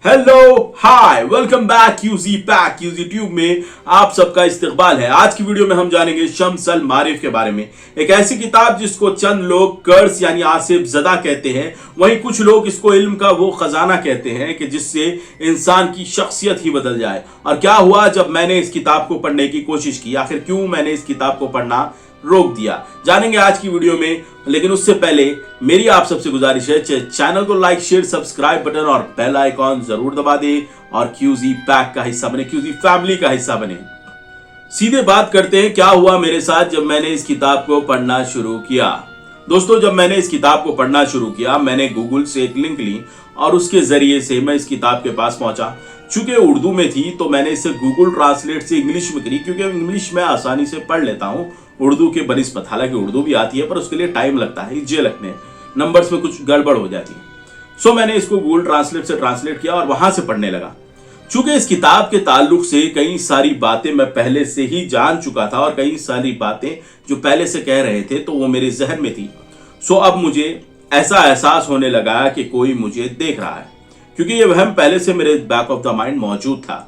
Hello hi welcome back यूजी पैक YouTube में आप सबका इस्तकबाल है। आज की वीडियो में हम जानेंगे शम्स अल मारिफ के बारे में, एक ऐसी किताब जिसको चंद लोग कर्स यानी आसिफ ज़दा कहते हैं, वहीं कुछ लोग इसको इल्म का वो खजाना कहते हैं कि जिससे इंसान की शख्सियत ही बदल जाए। और क्या हुआ जब मैंने इस किताब को पढ़ने की कोशिश की, आखिर क्यों मैंने इस किताब को पढ़ना रोक दिया, जानेंगे आज की वीडियो में। लेकिन उससे पहले मेरी आप सबसे गुजारिश है चैनल को लाइक शेयर सब्सक्राइब बटन और बेल आइकॉन जरूर दबा दें और क्यूजी पैक का हिस्सा बने, क्यूजी फैमिली का हिस्सा बने। सीधे बात करते हैं क्या हुआ मेरे साथ जब मैंने इस किताब को पढ़ना शुरू किया। दोस्तों, जब मैंने इस किताब को पढ़ना शुरू किया, मैंने गूगल से एक लिंक ली और उसके जरिए से मैं इस किताब के पास पहुंचा। चूंकि उर्दू में थी तो मैंने इसे गूगल ट्रांसलेट से इंग्लिश में करी, क्योंकि इंग्लिश में आसानी से पढ़ लेता हूं उर्दू के बनिस्बत। हालांकि उर्दू भी आती है पर उसके लिए टाइम लगता है, हिज्जे लगते हैं, नंबर्स में कुछ गड़बड़ हो जाती है। सो मैंने इसको गूगल ट्रांसलेट से ट्रांसलेट किया और वहां से पढ़ने लगा। चूंकि इस किताब के ताल्लुक से कई सारी बातें मैं पहले से ही जान चुका था और कई सारी बातें जो पहले से कह रहे थे तो वो मेरे जहन में थी। सो अब मुझे ऐसा एहसास होने लगा कि कोई मुझे देख रहा है, क्योंकि ये वहम पहले से मेरे बैक ऑफ द माइंड मौजूद था।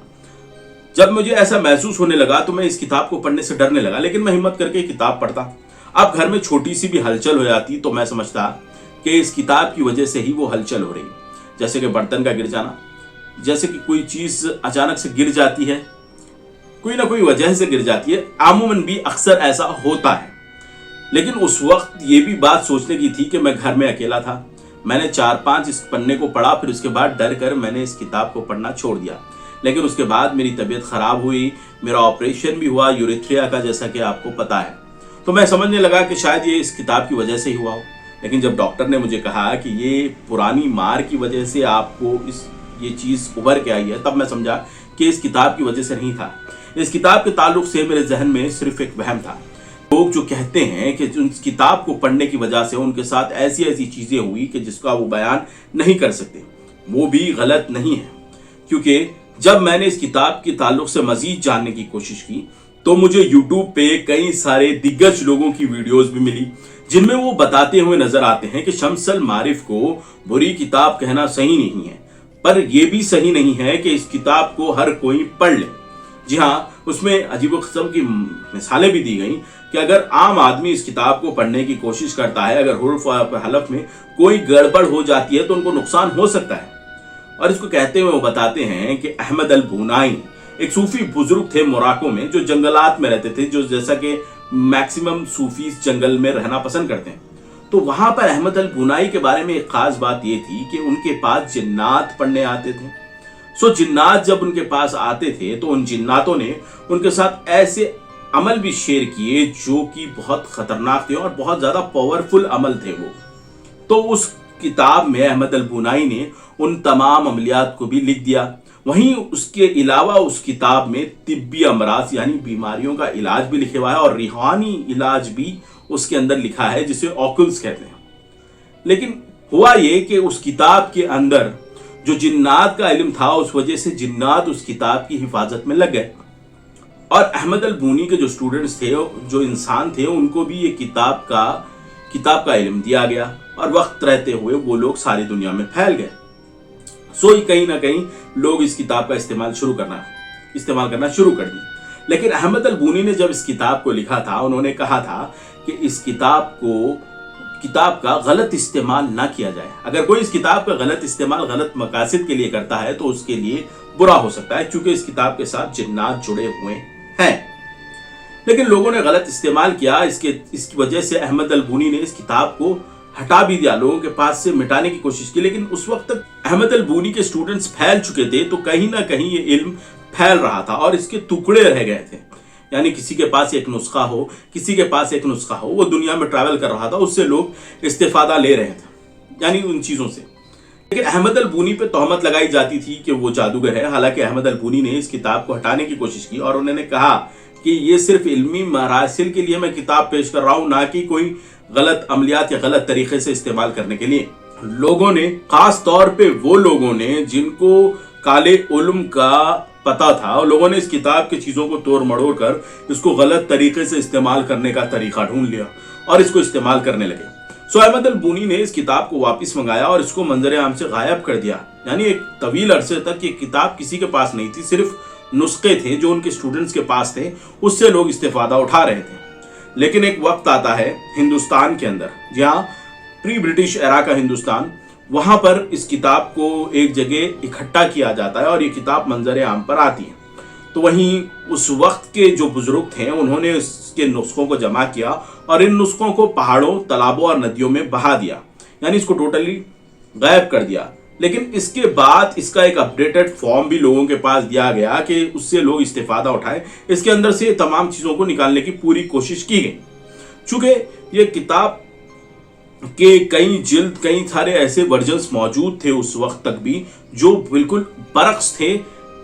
जब मुझे ऐसा महसूस होने लगा तो मैं इस किताब को पढ़ने से डरने लगा, लेकिन मैं हिम्मत करके किताब पढ़ता। अब घर में छोटी सी भी हलचल हो जाती तो मैं समझता कि इस किताब की वजह से ही वो हलचल हो रही, जैसे कि बर्तन का गिर जाना, जैसे कि कोई चीज अचानक से गिर जाती है, कोई ना कोई वजह से गिर जाती है। आमूमन भी अक्सर ऐसा होता है। लेकिन उस वक्त ये भी बात सोचने की थी कि मैं घर में अकेला था। मैंने 4-5 इस पन्ने को पढ़ा, फिर उसके बाद डर कर मैंने इस किताब को पढ़ना छोड़ दिया। लेकिन उसके बाद मेरी तबीयत खराब हुई, मेरा ऑपरेशन भी हुआ यूरेथ्रिया का, जैसा कि आपको पता है। तो मैं समझने लगा कि शायद ये इस किताब की वजह से ही हुआ हो। लेकिन जब डॉक्टर ने मुझे कहा कि ये पुरानी मार की वजह से आपको ये चीज़ उभर के आई है, तब मैं समझा कि इस किताब की वजह से नहीं था। इस किताब के ताल्लुक से मेरे जहन में सिर्फ एक वहम था। लोग जो कहते हैं कि उस किताब को पढ़ने की वजह से उनके साथ ऐसी ऐसी चीज़ें हुई कि जिसका वो बयान नहीं कर सकते, वो भी गलत नहीं है। क्योंकि जब मैंने इस किताब के ताल्लुक से मजीद जानने की कोशिश की तो मुझे यूट्यूब पे कई सारे दिग्गज लोगों की वीडियोस भी मिली, जिनमें वो बताते हुए नजर आते हैं कि शम्स अल मारिफ को बुरी किताब कहना सही नहीं है, पर यह भी सही नहीं है कि इस किताब को हर कोई पढ़ ले। जी हाँ, उसमें अजीब किस्म की मिसालें भी दी गई कि अगर आम आदमी इस किताब को पढ़ने की कोशिश करता है, अगर हुर्फ और हलफ में कोई गड़बड़ हो जाती है तो उनको नुकसान हो सकता है। और इसको कहते हुए वो बताते हैं कि अहमद अल बुनाई एक सूफी बुजुर्ग थे मोराको में, जो जंगलात में रहते थे, जो जैसा कि मैक्सिमम सूफी जंगल में रहना पसंद करते हैं। तो वहां पर अहमद अल बुनाई के बारे में एक खास बात ये थी कि उनके पास जिन्नात पढ़ने आते थे। सो जिन्नात जब उनके पास आते थे तो उन जिन्नातों ने उनके साथ ऐसे अमल भी शेयर किए जो कि बहुत खतरनाक थे और बहुत ज्यादा पावरफुल अमल थे वो। तो उस किताब में अहमद अल बुनाई ने उन तमाम अमलियात को भी लिख दिया। वहीं उसके अलावा उस किताब में तिब्बी अमराज यानी बीमारियों का इलाज भी लिखा हुआ है और रूहानी इलाज भी उसके अंदर लिखा है, जिसे ऑकुल्स कहते हैं। लेकिन हुआ ये कि उस किताब के अंदर जो जिन्नात का इल्म था, उस वजह से जिन्नात उस किताब की हिफाजत में लग गए और अहमद अल बुनी के जो स्टूडेंट्स थे, जो इंसान थे, उनको भी ये किताब का इल्म दिया गया और वक्त रहते हुए वो लोग सारी दुनिया में फैल गए। सो कहीं ना कहीं लोग इस किताब का इस्तेमाल करना शुरू कर दिया। लेकिन अहमद अल बुनी ने जब इस किताब को लिखा था, उन्होंने कहा था कि इस किताब का गलत इस्तेमाल ना किया जाए। अगर कोई इस किताब का गलत इस्तेमाल गलत मकासद के लिए करता है तो उसके लिए बुरा हो सकता है, क्योंकि इस किताब के साथ जिन्नात जुड़े हुए हैं। लेकिन लोगों ने गलत इस्तेमाल किया, इसकी वजह से अहमद अल बुनी ने इस किताब को हटा भी दिया, लोगों के पास से मिटाने की कोशिश की। लेकिन उस वक्त तक अहमद अल बुनी के स्टूडेंट्स फैल चुके थे, तो कहीं ना कहीं ये इल्म फैल रहा था और इसके टुकड़े रह गए थे। यानी किसी के पास एक नुस्खा हो, वो दुनिया में ट्रैवल कर रहा था, उससे लोग इस्तेफादा ले रहे थे, यानी उन चीजों से। लेकिन अहमद अल बुनी पे तोहमत लगाई जाती थी कि वो जादूगर है। हालांकि अहमद अल बुनी ने इस किताब को हटाने की कोशिश की और उन्होंने कहा कि ये सिर्फ इल्मी मरासिल के लिए मैं किताब पेश कर रहा हूं, ना कि कोई गलत अमलियात या गलत तरीके से इस्तेमाल करने के लिए। लोगों ने, खास तौर पे वो लोगों ने जिनको काले उल्म का पता था, और लोगों ने इस किताब की चीजों को तोड़ मड़ोड़ कर इसको गलत तरीके से इस्तेमाल करने का तरीका ढूंढ लिया और इसको इस्तेमाल करने लगे। सो अहमद अल बूनी ने इस किताब को वापस मंगाया और इसको मंजर आम से गायब कर दिया। यानी एक तवील अरसे तक ये किताब किसी के पास नहीं थी, सिर्फ नुस्खे थे जो उनके स्टूडेंट्स के पास थे, उससे लोग इस्तेफादा उठा रहे थे। लेकिन एक वक्त आता है हिंदुस्तान के अंदर, जहाँ प्री ब्रिटिश एरा का हिंदुस्तान, वहां पर इस किताब को एक जगह इकट्ठा किया जाता है और ये किताब मंजर आम पर आती है। तो वहीं उस वक्त के जो बुजुर्ग थे उन्होंने इसके नुस्खों को जमा किया और इन नुस्खों को पहाड़ों, तालाबों और नदियों में बहा दिया, यानी इसको टोटली गायब कर दिया। लेकिन इसके बाद इसका एक अपडेटेड फॉर्म भी लोगों के पास दिया गया कि उससे लोग इस्तेफादा उठाए। इसके अंदर से तमाम चीज़ों को निकालने की पूरी कोशिश की गई। चूंकि ये किताब के कई जिल्द, कई सारे ऐसे वर्जन्स मौजूद थे उस वक्त तक भी जो बिल्कुल बरक्स थे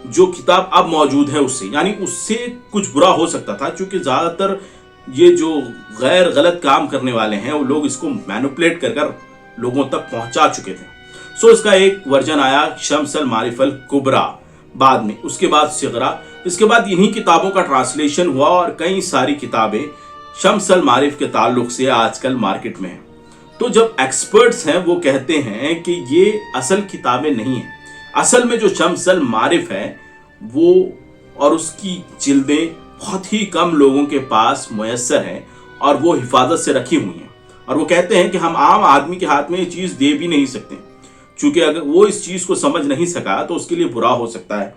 जो किताब अब मौजूद है उससे, यानी उससे कुछ बुरा हो सकता था। क्योंकि ज़्यादातर ये जो गैर गलत काम करने वाले हैं वो लोग इसको मैनिपुलेट कर कर लोगों तक पहुंचा चुके थे। सो इसका एक वर्जन आया शम्स अल मारिफ अल कुबरा, बाद में उसके बाद सिगरा, इसके बाद इन्हीं किताबों का ट्रांसलेशन हुआ और कई सारी किताबें शम्स अल मारिफ के ताल्लुक से आजकल मार्केट में हैं। तो जब एक्सपर्ट्स हैं वो कहते हैं कि ये असल किताबें नहीं हैं, असल में जो शम्स अल मारिफ है वो और उसकी जिल्दें बहुत ही कम लोगों के पास मुयस्सर हैं और वो हिफाजत से रखी हुई हैं। और वो कहते हैं कि हम आम आदमी के हाथ में ये चीज़ दे भी नहीं सकते, चूंकि अगर वो इस चीज़ को समझ नहीं सका तो उसके लिए बुरा हो सकता है,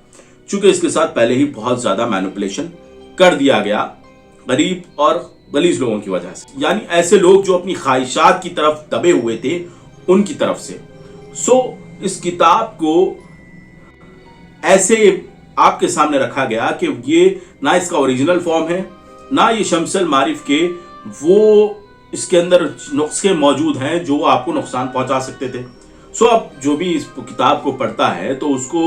चूंकि इसके साथ पहले ही बहुत ज़्यादा मैनिपुलेशन कर दिया गया गरीब और गलीज लोगों की वजह से, यानी ऐसे लोग जो अपनी ख्वाहिशात की तरफ दबे हुए थे उनकी तरफ से। सो इस किताब को ऐसे आपके सामने रखा गया कि ये ना इसका ओरिजिनल फॉर्म है, ना ये शम्स अल मारिफ के वो इसके अंदर नुस्खे मौजूद हैं जो आपको नुकसान पहुंचा सकते थे। सो अब जो भी इस किताब को पढ़ता है तो उसको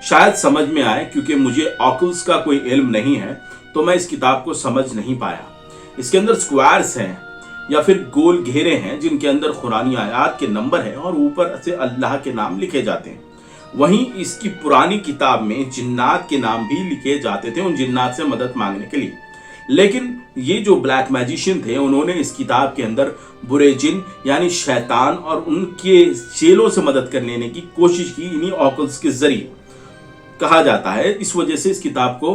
शायद समझ में आए, क्योंकि मुझे ऑकल्स का कोई इल्म नहीं है तो मैं इस किताब को समझ नहीं पाया। इसके अंदर स्क्वायर्स हैं या फिर गोल घेरे हैं जिनके अंदर कुरानी आयात के नंबर हैं और ऊपर से अल्लाह के नाम लिखे जाते हैं। वहीं इसकी पुरानी किताब में जिन्नात के नाम भी लिखे जाते थे, उन जिन्नात से मदद मांगने के लिए। लेकिन ये जो ब्लैक मैजिशियन थे उन्होंने इस किताब के अंदर बुरे जिन यानी शैतान और उनके चेलों से मदद कर लेने की कोशिश की, इन्हीं ऑकल्स के जरिए कहा जाता है। इस वजह से इस किताब को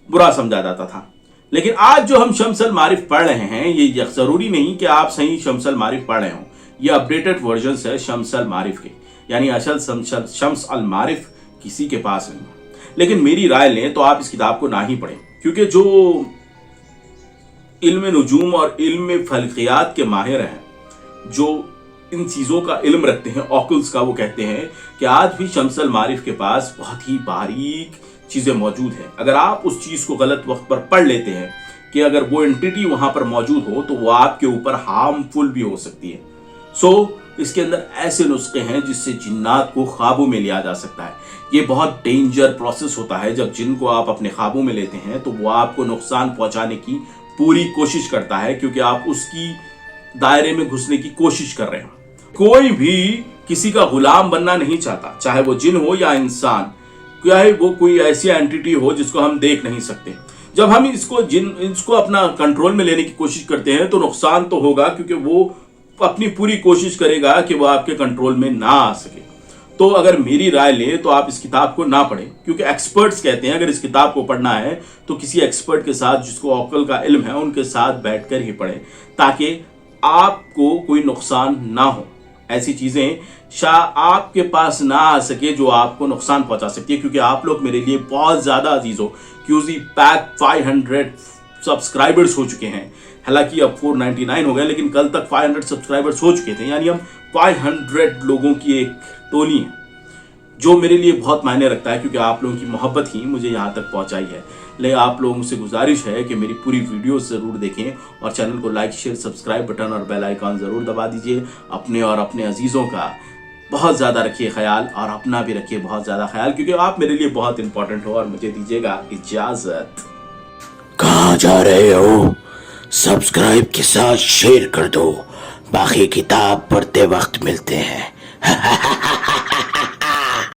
बुरा समझा जाता था। लेकिन आज जो हम शम्स अल मारिफ पढ़ रहे हैं ये जरूरी नहीं कि आप सही शम्स अल मारिफ पढ़ रहे हो, ये अपडेटेड वर्जन है शम्स अल मारिफ के, यानी असल शम्स अल मारिफ किसी के पास नहीं। लेकिन मेरी राय लें तो आप इस किताब को ना ही पढ़ें, क्योंकि जो इल्म नुजूम और इल्म फल्कियात के माहिर हैं, जो इन चीज़ों का इल्म रखते हैं, ऑकल्स का, वो कहते हैं कि आज भी शम्स अल मारिफ के पास बहुत ही बारीक चीज़ें मौजूद हैं। अगर आप उस चीज़ को गलत वक्त पर पढ़ लेते हैं कि अगर वो एंटिटी वहाँ पर मौजूद हो तो वो आपके ऊपर हार्मफुल भी हो सकती है। सो इसके अंदर ऐसे नुस्खे हैं जिससे जिन्नात को काबू में लिया जा सकता है। ये बहुत डेंजर प्रोसेस होता है। जब जिन को आप अपने काबू में लेते हैं तो वो आपको नुकसान पहुंचाने की पूरी कोशिश करता है, क्योंकि आप उसकी दायरे में घुसने की कोशिश कर रहे हैं। कोई भी किसी का गुलाम बनना नहीं चाहता, चाहे वो जिन हो या इंसान, चाहे वो कोई ऐसी एंटिटी हो जिसको हम देख नहीं सकते। जब हम इसको अपना कंट्रोल में लेने की कोशिश करते हैं तो नुकसान तो होगा, क्योंकि वो अपनी पूरी कोशिश करेगा कि वो आपके कंट्रोल में ना आ सके। तो अगर मेरी राय ले तो आप इस किताब को ना पढ़ें, क्योंकि एक्सपर्ट्स कहते हैं अगर इस किताब को पढ़ना है तो किसी एक्सपर्ट के साथ जिसको ऑकल का इल्म है उनके साथ बैठकर ही पढ़ें, ताकि आपको कोई नुकसान ना हो। ऐसी चीज़ें आपके पास ना आ सके जो आपको नुकसान पहुंचा सकती है। क्योंकि आप लोग मेरे लिए बहुत ज़्यादा अजीज हो। क्यूजी पैक 500 सब्सक्राइबर्स हो चुके हैं, हालांकि अब 499 हो गए, लेकिन कल तक 500 सब्सक्राइबर्स हो चुके थे, यानी हम 500 लोगों की एक टोली है, जो मेरे लिए बहुत मायने रखता है, क्योंकि आप लोगों की मोहब्बत ही मुझे यहाँ तक पहुँचाई है। लेकिन आप लोगों से गुजारिश है कि मेरी पूरी वीडियो ज़रूर देखें और चैनल को लाइक, शेयर, सब्सक्राइब बटन और बेल आइकॉन ज़रूर दबा दीजिए। अपने और अपने अजीज़ों का बहुत ज़्यादा रखिए ख्याल और अपना भी रखिए बहुत ज़्यादा ख्याल, क्योंकि आप मेरे लिए बहुत इंपॉर्टेंट हो। और मुझे दीजिएगा इजाज़त। कहाँ जा रहे हो? सब्सक्राइब के साथ शेयर कर दो, बाकी किताब पढ़ते वक्त मिलते हैं।